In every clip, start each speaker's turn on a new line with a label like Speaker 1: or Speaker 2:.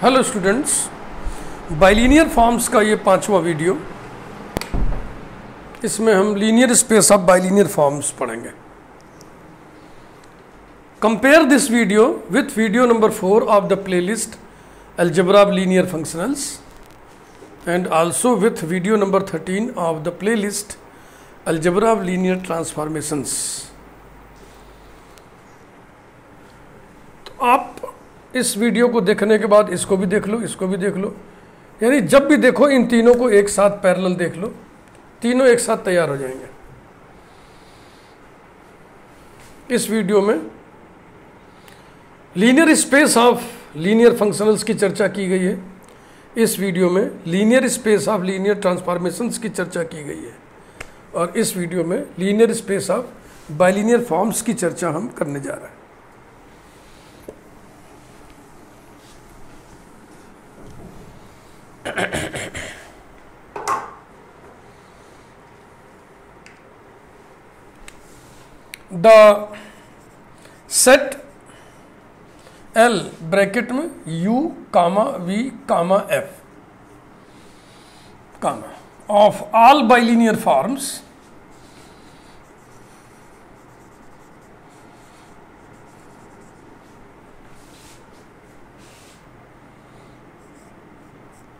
Speaker 1: Hello students, bilinear forms का ये 5वां वीडियो। इसमें हम linear space of bilinear forms पढ़ेंगे। Compare this video with video number 4 of the playlist algebra of linear functionals and also with video number 13 of the playlist algebra of linear transformations। तो आप इस video को देखने के बाद इसको भी देख लो, इसको भी देख लो, यानी जब भी देखो इन तीनों को एक साथ पैरेलल देख लो, तीनों एक साथ तैयार हो जाएंगे। इस वीडियो में linear space of linear functionals की चर्चा की गई है। इस वीडियो में linear space of linear transformations की चर्चा की गई है और इस वीडियो में linear space of bilinear forms की चर्चा हम करने जा रहे हैं। द सेट L ब्रैकेट में U comma V comma F comma of all bilinear forms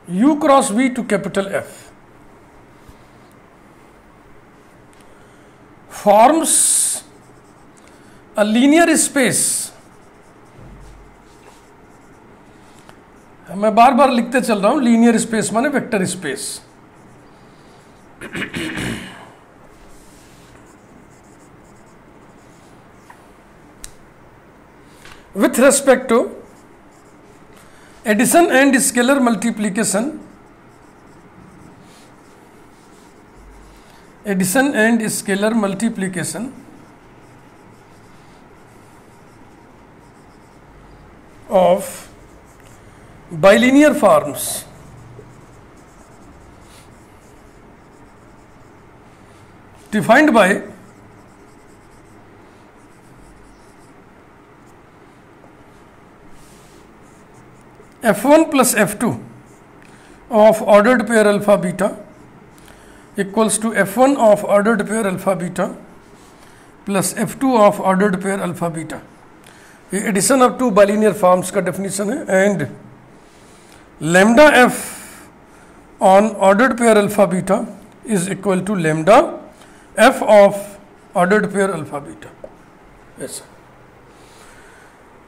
Speaker 1: U cross V to capital F forms a linear space। मैं बार बार लिखते चल रहा हूं, लीनियर स्पेस माने vector space. With respect to addition and scalar multiplication, addition and scalar multiplication of bilinear forms defined by F1 plus F2 of ordered pair alpha beta equals to F1 of ordered pair alpha beta plus F2 of ordered pair alpha beta। ये addition of two bilinear forms का definition है। And lambda f on ordered pair alpha beta is equal to lambda f of ordered pair alpha beta। ऐसा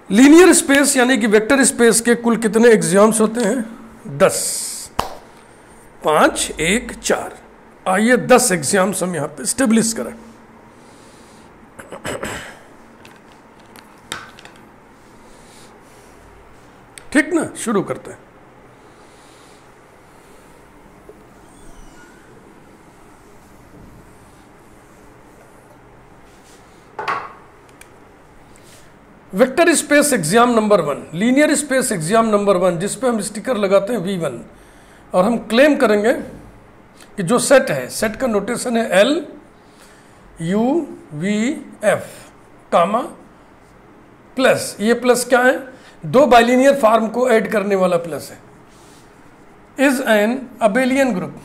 Speaker 1: linear space यानी कि vector space के कुल कितने exams होते हैं? 10, 5, 1, 4। आइए 10 एग्जाम्स हम यहां पे स्टेब्लिश करें। ठीक ना, शुरू करते हैं। Vector space exam number 1, linear space exam number 1, जिस पे हम स्टिकर लगाते हैं V1 और हम क्लेम करेंगे कि जो सेट है, सेट का नोटेशन है L U V F कामा प्लस। ये प्लस क्या है? दो बाइलिनियर फॉर्म को ऐड करने वाला प्लस है। Is an abelian group.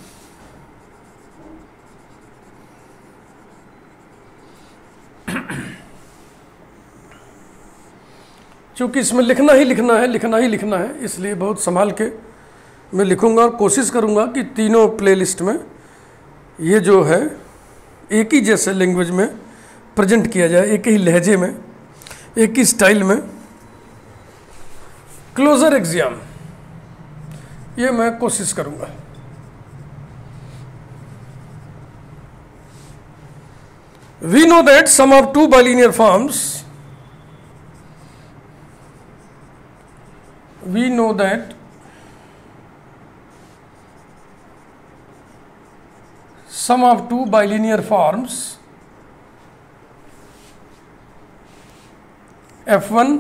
Speaker 1: क्योंकि इसमें लिखना ही लिखना है, इसलिए बहुत संभाल के मैं लिखूंगा और कोशिश करूंगा कि तीनों प्लेलिस्ट में ये जो है एक ही जैसे लैंग्वेज में प्रेजेंट किया जाए, एक ही लहजे में, एक ही स्टाइल में। क्लोजर एग्जाम ये मैं कोशिश करूंगा। We know that sum of two bilinear forms, we know that sum of two bilinear forms F1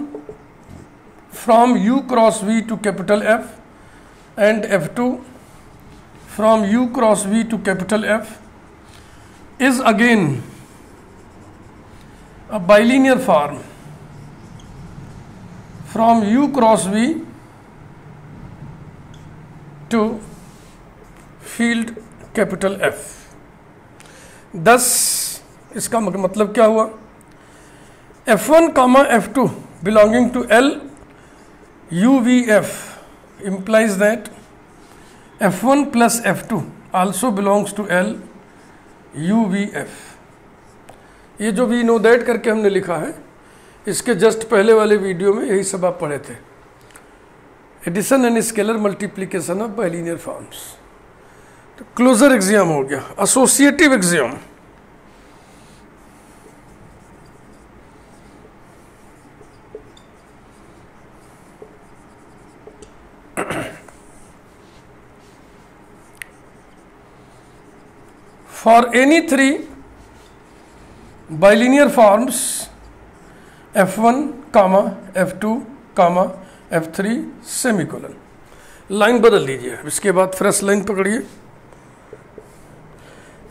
Speaker 1: from U cross V to capital F and F2 from U cross V to capital F is again a bilinear form from U cross V to field capital F. 10 इसका मतलब क्या हुआ, F1 comma F2 belonging to L UVF implies that F1 plus F2 also belongs to L UVF। ये जो we know that करके हमने लिखा है, इसके जस्ट पहले वाले वीडियो में यही सब आप पढ़े थे, addition and scalar multiplication of bilinear forms. तो क्लोजर एग्जाम हो गया। Associative axiom, for any three bilinear forms F1 comma F2 comma F3 सेमीकोलन। लाइन बदल दीजिए, इसके बाद फ्रेश लाइन पकड़िए।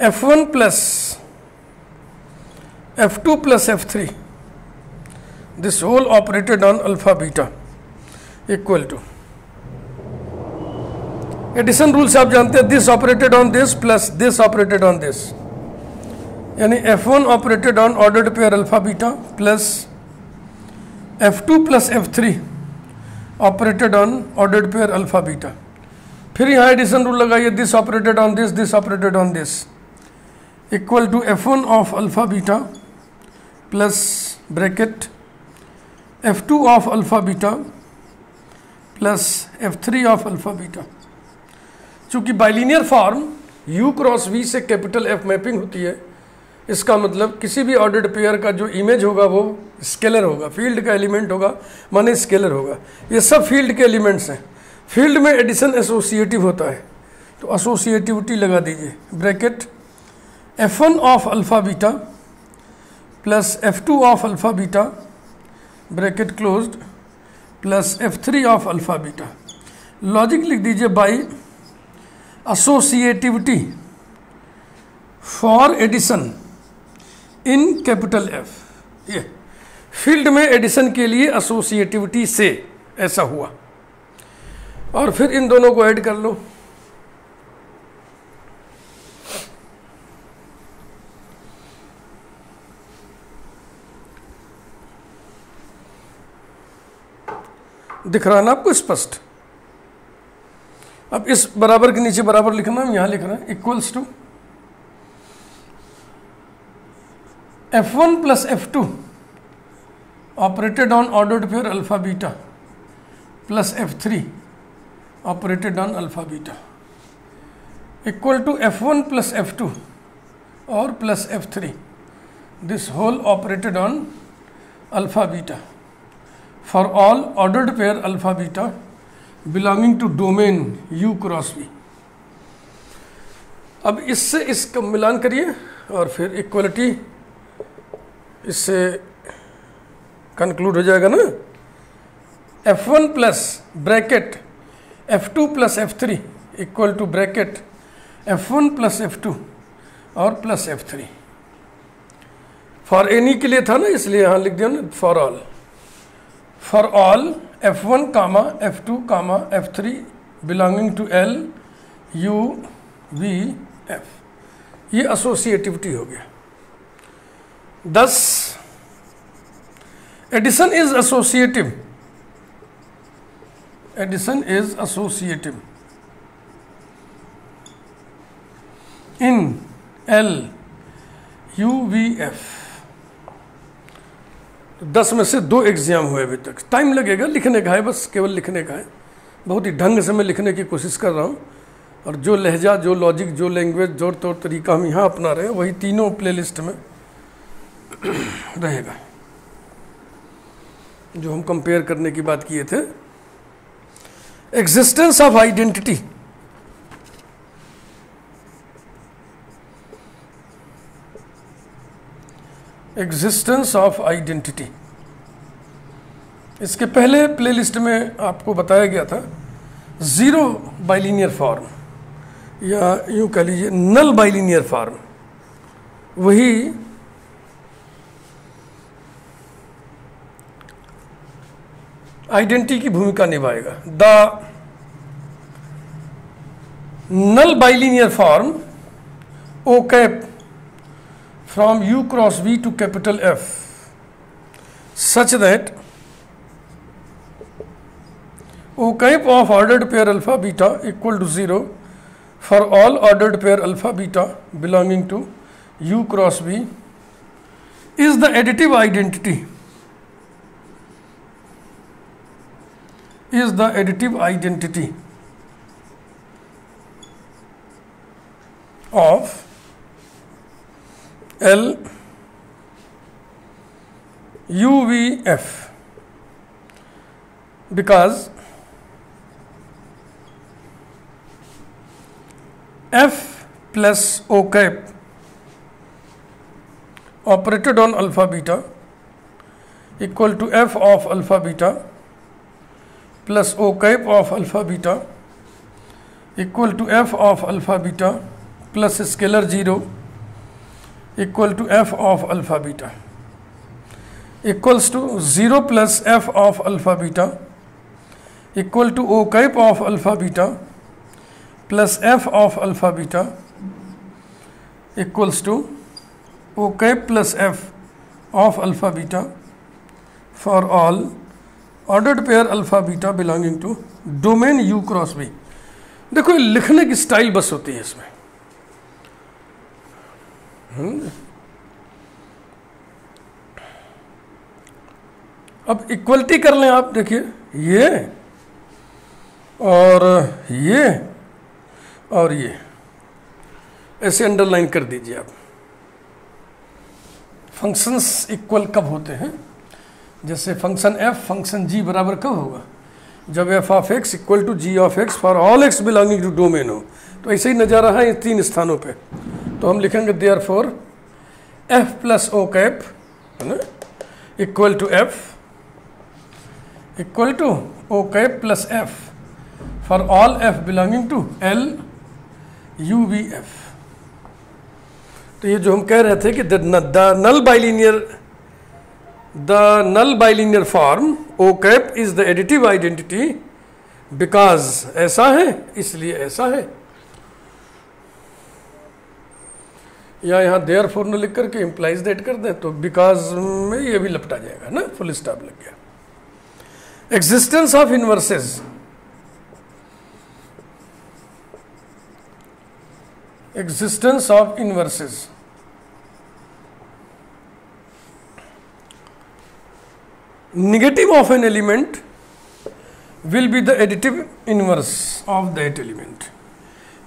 Speaker 1: F1 plus F2 plus F3 this whole operated on alpha beta equal to, addition rule से आप जानते हैं, this operated on this plus this operated on this, यानी F1 operated on ordered pair alpha beta plus F2 plus F3 operated on ordered pair alpha beta. फिर यहाँ addition rule लगाइए, this operated on this operated on this equal to F1 of alpha beta plus bracket F2 of alpha beta plus F3 of alpha beta. चूंकि bilinear form U cross V से capital F mapping होती है, इसका मतलब किसी भी ordered pair का जो इमेज होगा वो स्केलर होगा, फील्ड का एलिमेंट होगा माने स्केलर होगा। ये सब फील्ड के एलिमेंट्स हैं। फील्ड में एडिशन एसोसिएटिव होता है, तो एसोसिएटिविटी लगा दीजिए, bracket F1 of alpha beta plus F2 of alpha beta bracket closed plus F3 of alpha beta. Logic लिख दीजिए, by associativity for addition in capital F। ये फील्ड में एडिशन के लिए एसोसिएटिविटी से ऐसा हुआ, और फिर इन दोनों को ऐड कर लो। दिख रहा है ना आपको स्पष्ट। अब इस बराबर के नीचे बराबर लिखना, हम यहां लिख रहे हैं equals to F1 plus F2 operated on ordered pair alpha beta plus F3 operated on alpha beta equal to F1 plus F2 और plus F3 this whole operated on alpha beta for all ordered pair alpha beta belonging to domain U cross V। अब इससे इसका मिलान करिए और फिर equality इससे conclude हो जाएगा ना। F1 plus bracket F2 plus F3 equal to bracket F1 plus F2 और प्लस F3। फॉर एनी के लिए था ना, इसलिए यहाँ लिख दिया ना for all. For all F1 comma F2 comma F3 belonging to L U V F। ये एसोसिएटिविटी हो गया। 10 addition is associative, addition is associative in L U V F। 10 में से 2 एग्जाम हुए अभी तक। टाइम लगेगा, लिखने का है, बस केवल लिखने का है। बहुत ही ढंग से मैं लिखने की कोशिश कर रहा हूँ, और जो लहजा, जो लॉजिक, जो लैंग्वेज, जो तौर तरीका हम यहाँ अपना रहे हैं, वही तीनों प्लेलिस्ट में रहेगा। जो हम कंपेयर करने की बात किए थे, existence of identity. Existence of identity, इसके पहले प्लेलिस्ट में आपको बताया गया था जीरो बाइलिनियर फॉर्म, या यूं कह लीजिए नल बाइलिनियर फॉर्म, वही आइडेंटिटी की भूमिका निभाएगा। The null bilinear form O cap from U cross V to capital F such that O cap of ordered pair alpha beta equal to 0 for all ordered pair alpha beta belonging to U cross V is the additive identity of L UVF because F plus O cap operated on alpha beta equal to F of alpha beta plus O cap of alpha beta equal to F of alpha beta plus scalar 0 equal to F of alpha beta equals to 0 plus F of alpha beta equal to O cap of alpha beta plus F of alpha beta equals to O cap plus F of alpha beta for all ordered pair alpha beta belonging to domain U cross V। देखो लिखने की style बस होती है इसमें। अब equality कर लें आप, देखिए ये और ये ऐसे अंडरलाइन कर दीजिए आप। फंक्शंस इक्वल कब होते हैं? जैसे फंक्शन f फंक्शन g बराबर कब होगा? जब f of x equal to g of x for all x belonging to domain हो। तो ऐसे ही नज़ारा है इन तीन स्थानों पे। तो हम लिखेंगे therefore f plus O cap है ना equal to f equal to O cap plus f for all f belonging to L U V F। तो ये जो हम कह रहे थे कि the null bilinear form O cap is the additive identity because ऐसा है इसलिए ऐसा है, या यहाँ therefore न लिख करके implies that कर दें तो because में ये भी लपटा जाएगा ना, फुल स्टॉप लग गया। Existence of inverses, existence of inverses negative of an element will be the additive inverse of that element।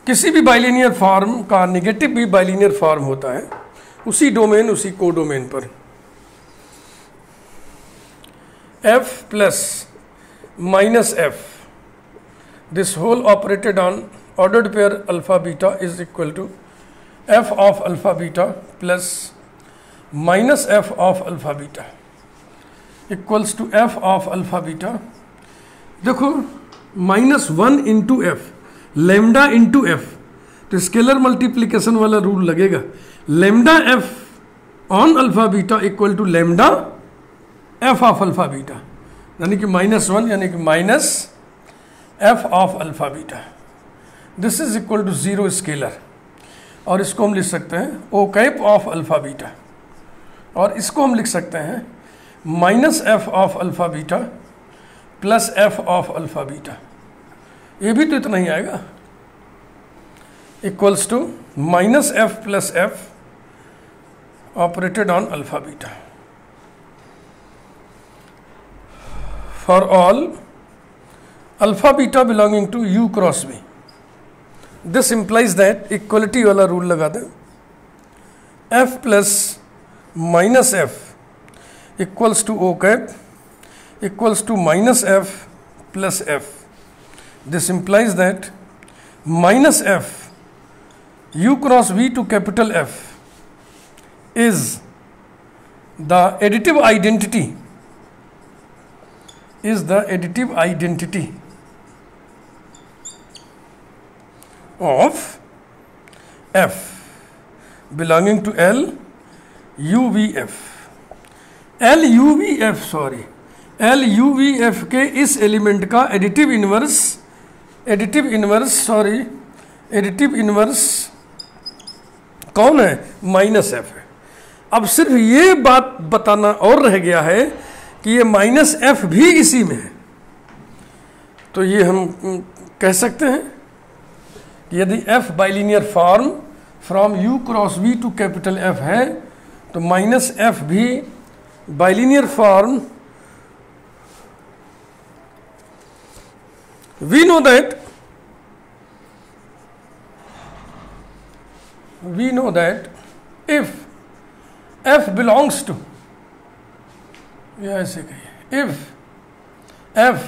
Speaker 1: किसी भी बाइलिनियर फॉर्म का नेगेटिव भी बाइलिनियर फॉर्म होता है उसी डोमेन उसी कोडोमेन पर। f plus minus f this whole operated on ordered pair alpha beta is equal to f of alpha beta plus minus f of alpha beta equals to f of alpha beta. देखो -1 into f lambda into f, तो scalar multiplication वाला rule लगेगा। Lambda f on alpha beta equal to lambda f of alpha beta, यानी कि -1 यानी कि minus f of alpha beta. This is equal to 0 scalar, और इसको हम लिख सकते हैं O cap of alpha beta, और इसको हम लिख सकते हैं minus f of alpha beta plus f of alpha beta. ये भी तो इतना ही आएगा, equals to minus f plus f operated on alpha beta for all alpha beta belonging to U cross V. This implies that equality वाला rule लगा दें, f plus minus f equals to O cap equals to minus f plus f. This implies that minus f u cross v to capital F is the additive identity of f belonging to L U V F। L U V F के इस element का additive inverse additive inverse कौन है? Minus F है। अब सिर्फ ये बात बताना और रह गया है कि ये माइनस एफ भी इसी में है। तो ये हम कह सकते हैं कि यदि f bilinear form from U cross V to capital F है तो माइनस एफ भी bilinear form. We know that if f belongs to, या ऐसे कहिए, if f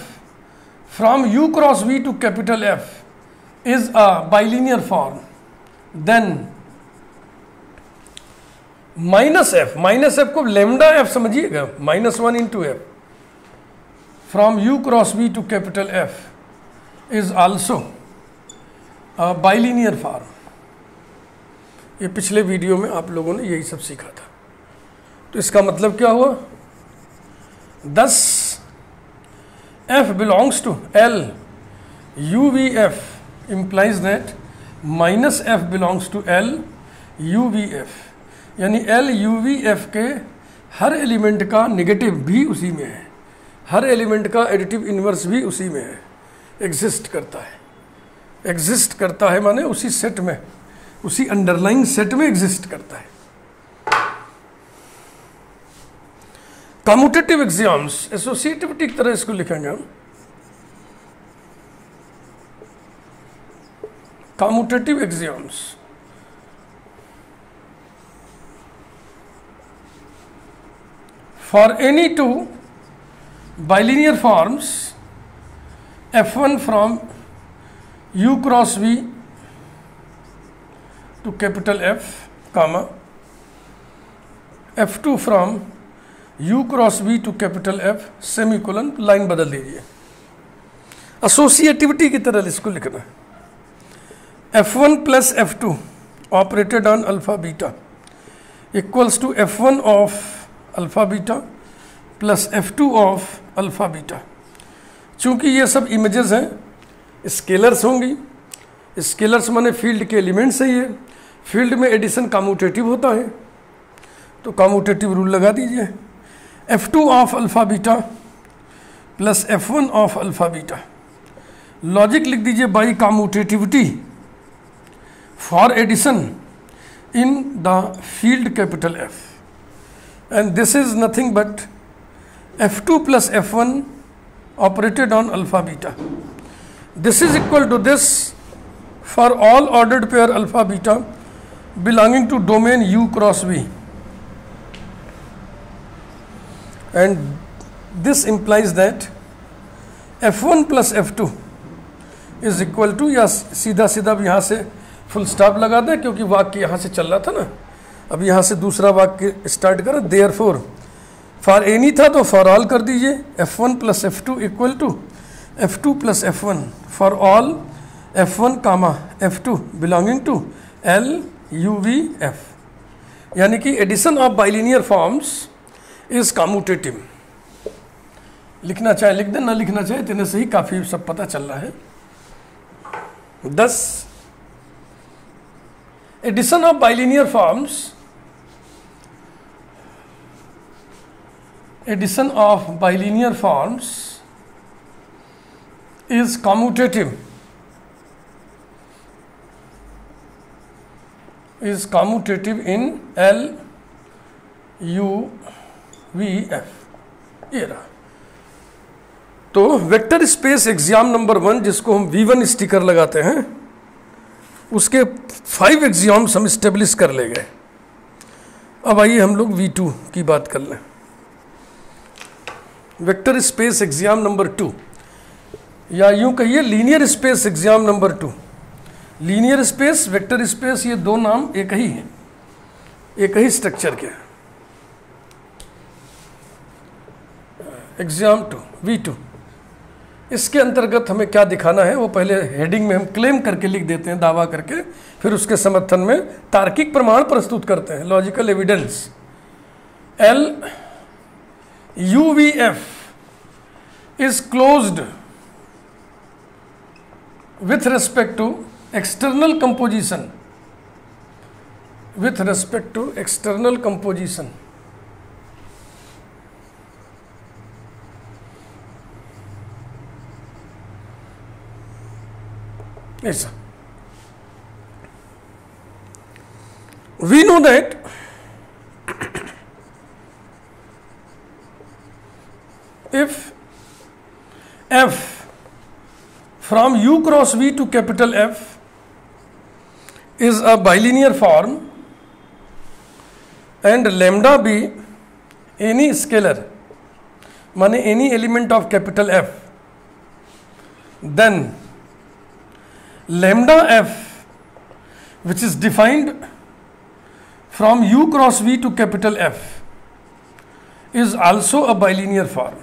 Speaker 1: from u cross v to capital F is a bilinear form, then minus F को lambda F समझिएगा, -1 into f from u cross v to capital F is also a bilinear form। ये पिछले video में आप लोगों ने यही सब सीखा था। तो इसका मतलब क्या हुआ? thus f belongs to L UVF implies that minus f belongs to L UVF, यानी L UVF के हर एलिमेंट का नेगेटिव भी उसी में है, हर एलिमेंट का एडिटिव इन्वर्स भी उसी में है, एग्जिस्ट करता है माने उसी सेट में, उसी अंडरलाइंग सेट में एग्जिस्ट करता है। कम्यूटेटिव एक्सियम्स, एसोसिएटिविटी की तरह इसको लिखेंगे हम। Commutative axioms for any two bilinear forms F1 from U cross V to capital F, comma F2 from U cross V to capital F, semicolon, line बदल दीजिए। एसोसिएटिविटी की तरह इसको लिखना है। F1 plus F2 operated on alpha beta equals to F1 of alpha beta plus F2 of alpha beta. चूंकि ये सब इमेजेस हैं, स्केलर्स होंगी, स्केलर्स माने फील्ड के एलिमेंट्स है, ये फील्ड में एडिशन कम्यूटेटिव होता है, तो कम्यूटेटिव रूल लगा दीजिए। F2 of alpha beta plus F1 of alpha beta, logic लिख दीजिए by commutativity for addition in the field capital F, and this is nothing but F2 plus F1 operated on alpha beta. This is equal to this for all ordered pair alpha beta belonging to domain U cross V, and this implies that F1 plus F2 is equal to, या सीधा अब यहाँ से full stop लगा दें क्योंकि वाक्य यहाँ से चल रहा था ना, अब यहाँ से दूसरा वाक्य स्टार्ट करें। therefore फॉर एनी था तो फॉर ऑल कर दीजिए, F1 plus F2 equal to F2 plus F1 for all F1 comma F2 belonging to L UVF, यानी कि addition of bilinear forms is commutative. लिखना चाहे लिख दें, ना लिखना चाहे इतने से ही काफ़ी सब पता चल रहा है। 10 addition of bilinear forms, addition of bilinear forms is commutative, is commutative in L U V F। ये रहा। तो वेक्टर स्पेस एग्जाम नंबर 1 जिसको हम V1 स्टिकर लगाते हैं, उसके 5 एग्जाम्स हम स्टेब्लिश कर ले गए। अब आइए हम लोग V2 की बात कर लें। वेक्टर स्पेस एग्जाम नंबर 2, या यूं कहिए linear space exam number 2। Linear space, vector space, ये दो नाम एक ही हैं, एक ही स्ट्रक्चर के। एग्जाम 2 V2, इसके अंतर्गत हमें क्या दिखाना है वो पहले हेडिंग में हम क्लेम करके लिख देते हैं, दावा करके, फिर उसके समर्थन में तार्किक प्रमाण प्रस्तुत करते हैं, logical evidence. L UVF is closed with respect to external composition, with respect to external composition, ऐसा we know that if f from u cross v to capital F is a bilinear form and lambda be any scalar, माने any element of capital F, then lambda f, which is defined from u cross v to capital F, is also a bilinear form,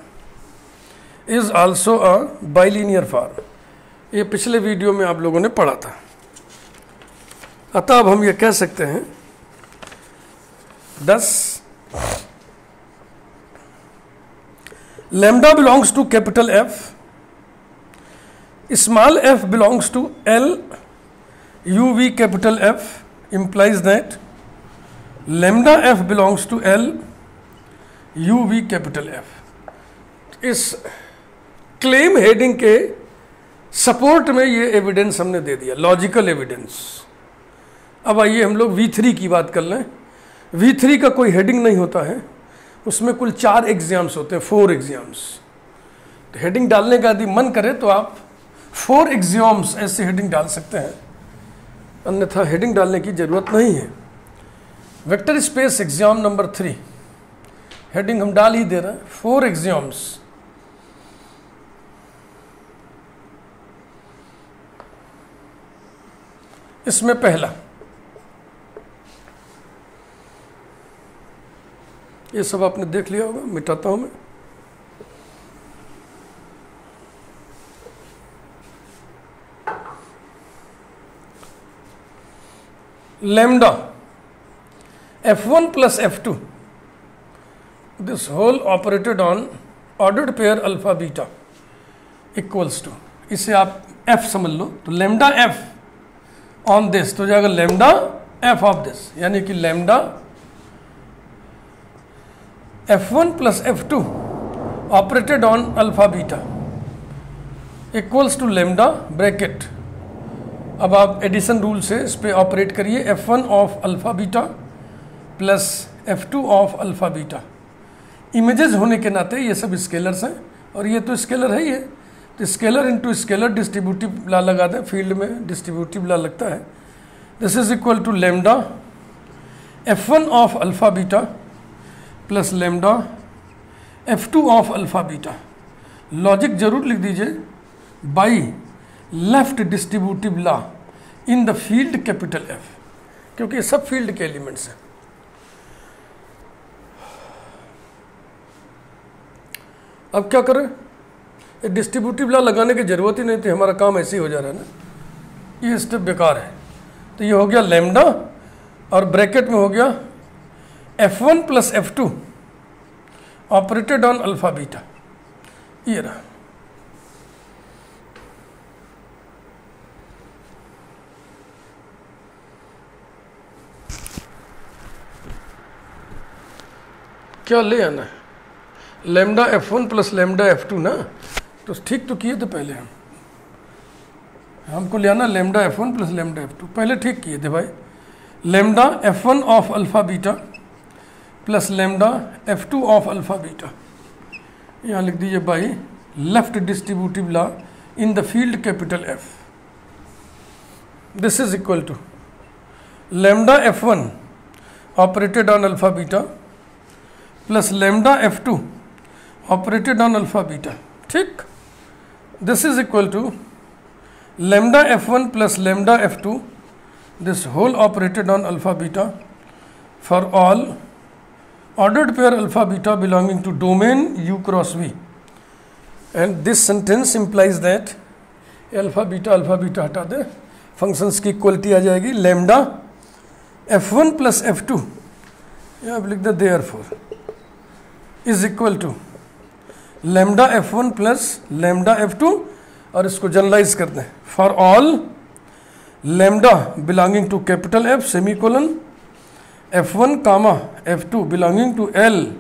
Speaker 1: is also a bilinear form. ये पिछले video में आप लोगों ने पढ़ा था. अतः अब हम ये कह सकते हैं 10 lambda belongs to capital F, small f belongs to L u v capital F, implies that lambda f belongs to L u v capital F. इस क्लेम हेडिंग के सपोर्ट में ये एविडेंस हमने दे दिया, लॉजिकल एविडेंस. अब आइए हम लोग V3 की बात कर लें. V3 का कोई हेडिंग नहीं होता है, उसमें कुल 4 एग्जाम्स होते हैं, 4 एग्जाम्स. तो हेडिंग डालने का यदि मन करे तो आप 4 एग्जाम्स ऐसे हेडिंग डाल सकते हैं, अन्यथा हेडिंग डालने की जरूरत नहीं है. Vector space exam number 3 heading हम डाल ही दे रहे हैं, 4 एग्जाम्स. इसमें पहला, ये सब आपने देख लिया होगा, मिटाता हूं मैं. Lambda f1 plus f2, this whole operated on ordered pair alpha beta equals to, इसे आप f समझ लो, तो लैम्डा f ऑन दिस तो जाएगा लैम्डा f ऑफ दिस, यानी कि lambda f1 plus f2 operated on alpha beta equals to lambda bracket. अब आप एडिशन रूल से इस पे ऑपरेट करिए, f1 of alpha beta plus f2 of alpha beta. Images होने के नाते ये सब स्केलर्स हैं और ये तो स्केलर है ही है, तो scalar into scalar distributive law लगा दें, फील्ड में डिस्ट्रीब्यूटिव लॉ लगता है. This is equal to lambda f1 of alpha beta plus lambda f2 of alpha beta. Logic जरूर लिख दीजिए, by left distributive law in the field capital F, क्योंकि ये सब फील्ड के एलिमेंट्स हैं. अब क्या करें, डिस्ट्रीब्यूटिव लॉ लगाने की जरूरत ही नहीं थी, हमारा काम ऐसे ही हो जा रहा है ना, ये स्टेप बेकार है. तो ये हो गया लैम्डा और ब्रैकेट में हो गया f1 plus f2 operated on alpha beta. ये रहा. क्या ले आना है, lambda f1 plus lambda f2 ना, तो ठीक तो किए थे पहले हमको ले आना lambda f1 plus lambda f2, पहले ठीक किए थे भाई. Lambda f1 of alpha beta plus lambda f2 of alpha beta, यहाँ लिख दीजिए by left distributive law in the field capital F. This is equal to lambda f1 operated on alpha beta plus lambda f2 operated on alpha beta. ठीक, this is equal to lambda f1 plus lambda f2, this whole operated on alpha beta for all ordered pair alpha beta belonging to domain u cross v. And this sentence implies that alpha beta हटा दे, functions की equality आ जाएगी. Lambda f1 plus f2, यहाँ आप लिख दे therefore is equal to lambda f1 plus lambda f2, और इसको generalise कर दें for all lambda belonging to capital F semicolon F1 comma F2 belonging to L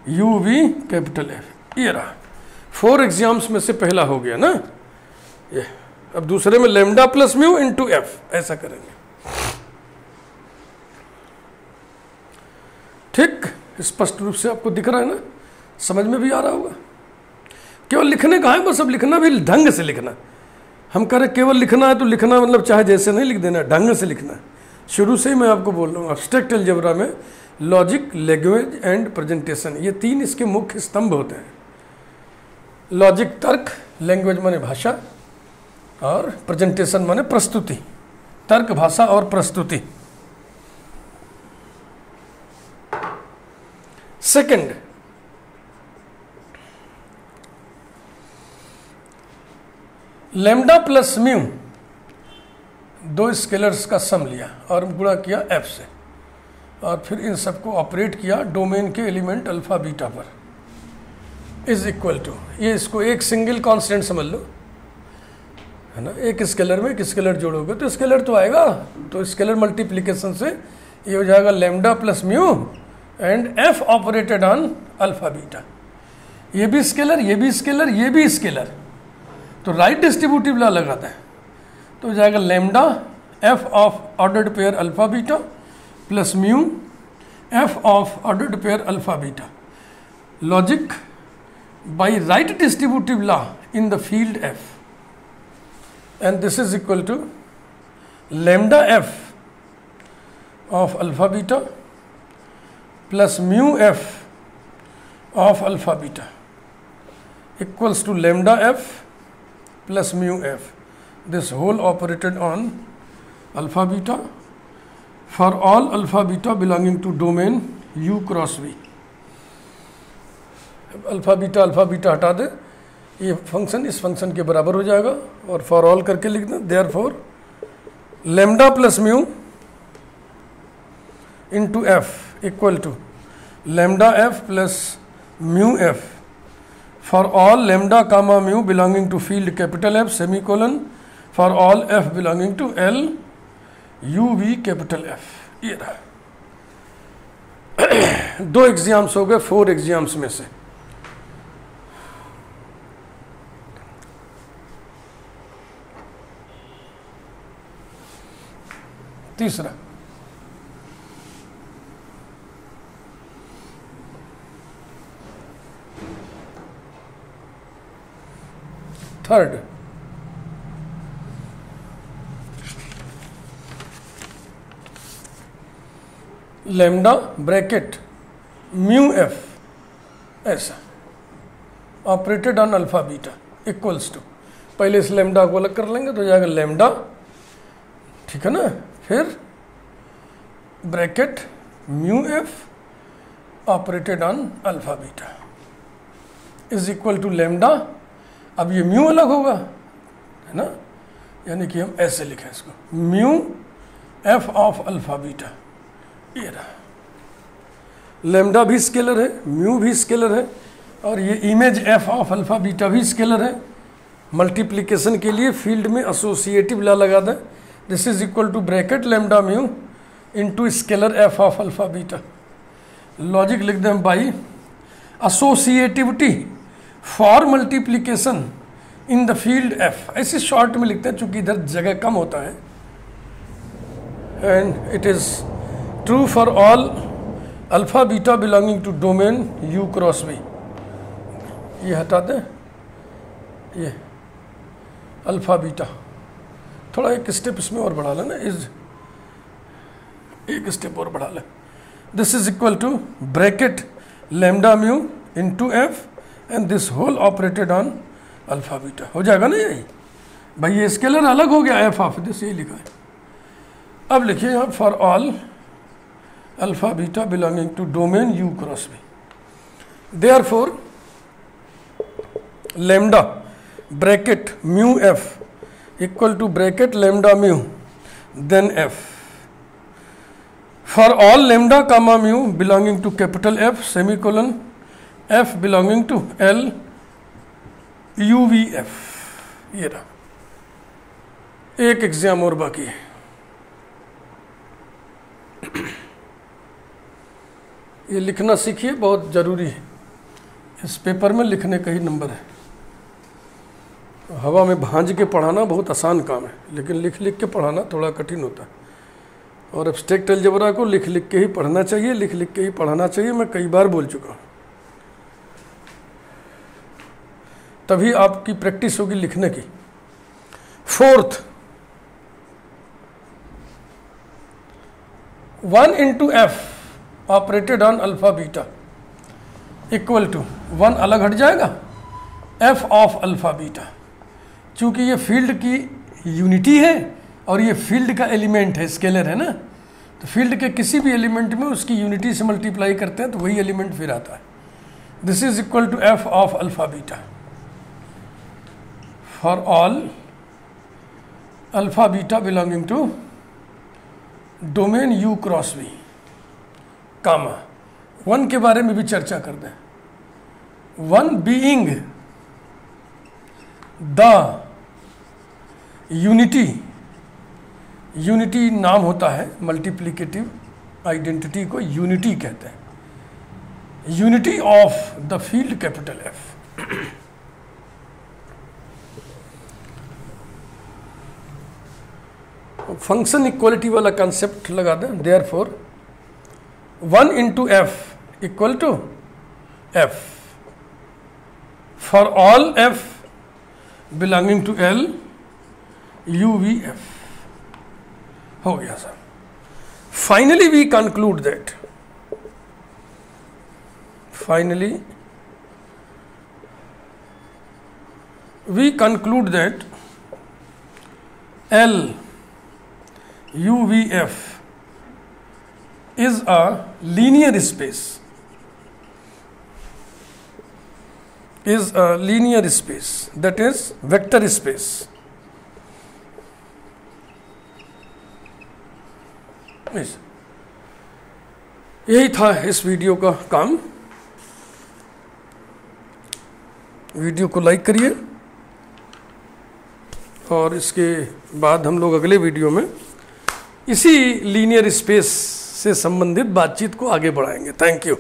Speaker 1: U V capital F। ये रहा 4 एग्जाम्स में से पहला हो गया ना ये। अब दूसरे में lambda plus mu into F ऐसा करेंगे। ठीक, स्पष्ट रूप से आपको दिख रहा है ना, समझ में भी आ रहा होगा। केवल लिखने का है बस, अब लिखना भी ढंग से लिखना। हम कह रहे केवल लिखना है तो लिखना मतलब चाहे जैसे नहीं लिख देना, ढंग से लिखना है। शुरू से ही मैं आपको बोल रहा हूँ एब्स्ट्रैक्ट अलजेब्रा में लॉजिक, लैंग्वेज एंड प्रेजेंटेशन, ये 3 इसके मुख्य स्तंभ होते हैं। लॉजिक तर्क, लैंग्वेज माने भाषा, और प्रेजेंटेशन माने प्रस्तुति, तर्क, भाषा और प्रस्तुति। Second, lambda plus mu 2 scalars का सम लिया और गुणा किया एफ से, और फिर इन सबको ऑपरेट किया डोमेन के एलिमेंट अल्फा बीटा पर, इज इक्वल टू, ये इसको एक सिंगल कांस्टेंट समझ लो, है ना। एक स्केलर में एक स्केलर जोड़ोगे तो स्केलर तो आएगा, तो स्केलर मल्टीप्लिकेशन से ये हो जाएगा lambda plus mu and F operated on alpha beta. ये भी स्केलर, ये भी स्केलर, ये भी स्केलर, तो राइट डिस्ट्रीब्यूटिव लॉ लगाता है तो हो जाएगा lambda F of ordered pair alpha beta plus mu F of ordered pair alpha beta. Logic by right distributive law in the field F, and this is equal to lambda f of alpha beta plus mu f of alpha beta equals to lambda f plus mu f, this whole operated on alpha beta for all alpha beta belonging to domain U cross V। Alpha beta हटा दे, ये function इस function के बराबर हो जाएगा और for all करके लिख दें। Therefore lambda plus mu into f equal to lambda f plus mu f for all lambda comma mu belonging to field capital F semicolon for all f belonging to L U V capital F. ये रहा 2 exams हो गए 4 exams में से। तीसरा, third, lambda bracket mu F ऐसा operated on alpha beta equals to, पहले इस लैम्डा को अलग कर लेंगे तो जाएगा लैम्डा, ठीक है ना, फिर bracket mu f operated on alpha beta is equal to lambda. अब ये म्यू अलग होगा, है ना, यानी कि हम ऐसे लिखें इसको mu F of alpha beta. ये रहा, लैम्डा भी स्केलर है, म्यू भी स्केलर है, और ये image f of alpha beta भी स्केलर है। मल्टीप्लिकेशन के लिए फील्ड में एसोसिएटिव लॉ लगा दें, this is equal to bracket lambda mu into scalar f of alpha beta. Logic लिख दें by associativity for multiplication in the field F, ऐसे शॉर्ट में लिखते हैं चूंकि इधर जगह कम होता है। And it is true for all alpha beta belonging to domain U cross we. ये हटा दें, ये अल्फा बीटा थोड़ा एक स्टेप इसमें और बढ़ा लेना, इज एक स्टेप और बढ़ा लें। This is equal to bracket lambda mu into f and this whole operated on alpha beta. हो जाएगा ना यही भाई, ये स्केलर अलग हो गया एफ ऑफ दिस, ये लिखा है। अब लिखिए यहाँ for all alpha beta belonging to domain U cross V, therefore lambda bracket mu f equal to bracket lambda mu then f for all lambda comma mu belonging to capital F semicolon f belonging to L U V F. ये रहा, एक exam और बाकी है। ये लिखना सीखिए, बहुत ज़रूरी है। इस पेपर में लिखने का ही नंबर है। हवा में भांज के पढ़ाना बहुत आसान काम है, लेकिन लिख लिख के पढ़ाना थोड़ा कठिन होता है। और एब्स्ट्रैक्ट अलजेब्रा को लिख लिख के ही पढ़ना चाहिए, लिख लिख के ही पढ़ाना चाहिए। मैं कई बार बोल चुका हूँ। तभी आपकी प्रैक्टिस होगी लिखने की। Fourth, 1 into f operated on alpha beta equal to 1 अलग हट जाएगा, f ऑफ अल्फा बीटा। चूंकि ये फील्ड की यूनिटी है और ये फील्ड का एलिमेंट है, स्केलर है ना, तो फील्ड के किसी भी एलिमेंट में उसकी यूनिटी से मल्टीप्लाई करते हैं तो वही एलिमेंट फिर आता है। This is equal to f of alpha beta for all alpha beta belonging to domain u cross v, comma 1 के बारे में भी चर्चा कर दें। 1 बीइंग द यूनिटी नाम होता है, मल्टीप्लिकेटिव आइडेंटिटी को यूनिटी कहते हैं, unity of the field capital F। Function equality वाला कंसेप्ट लगा दें। Therefore 1 into f equal to f for all f belonging to L u v f हो गया sir. Finally we conclude that L u v f is a linear space, that is vector space। यही था इस video का काम। Video को like करिए और इसके बाद हम लोग अगले वीडियो में इसी लीनियर स्पेस से संबंधित बातचीत को आगे बढ़ाएंगे। Thank you.